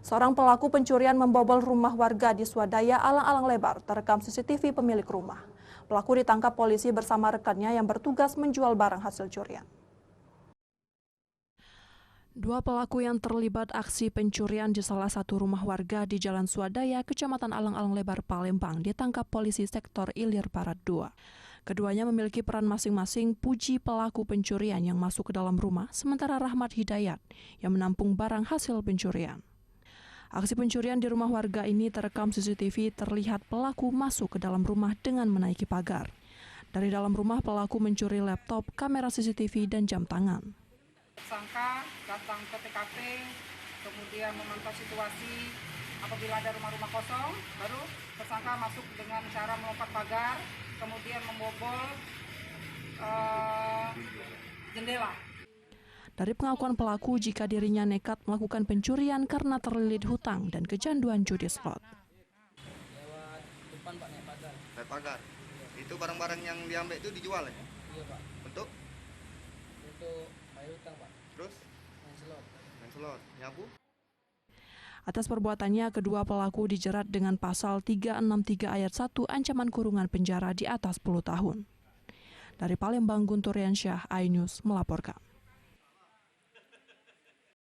Seorang pelaku pencurian membobol rumah warga di Swadaya Alang-Alang Lebar terekam CCTV pemilik rumah. Pelaku ditangkap polisi bersama rekannya yang bertugas menjual barang hasil curian. Dua pelaku yang terlibat aksi pencurian di salah satu rumah warga di Jalan Swadaya, Kecamatan Alang-Alang Lebar, Palembang, ditangkap polisi sektor Ilir Barat 2. Keduanya memiliki peran masing-masing. Puji pelaku pencurian yang masuk ke dalam rumah, sementara Rahmat Hidayat yang menampung barang hasil pencurian. Aksi pencurian di rumah warga ini terekam CCTV. Terlihat pelaku masuk ke dalam rumah dengan menaiki pagar. Dari dalam rumah pelaku mencuri laptop, kamera CCTV, dan jam tangan. Tersangka datang ke TKP, kemudian memantau situasi. Apabila ada rumah-rumah kosong, baru tersangka masuk dengan cara melompat pagar, kemudian membobol jendela. Dari pengakuan pelaku, jika dirinya nekat melakukan pencurian karena terlilit hutang dan kecanduan judi slot. Lewat depan Pak, naik pagar. Naik pagar. Itu barang-barang yang diambil itu dijual ya? Iya Pak. Untuk bayar hutang Pak. terus main slot, nyabu. Atas perbuatannya, kedua pelaku dijerat dengan pasal 363 ayat 1 ancaman kurungan penjara di atas 10 tahun. Dari Palembang, Guntur Riansyah, iNews melaporkan.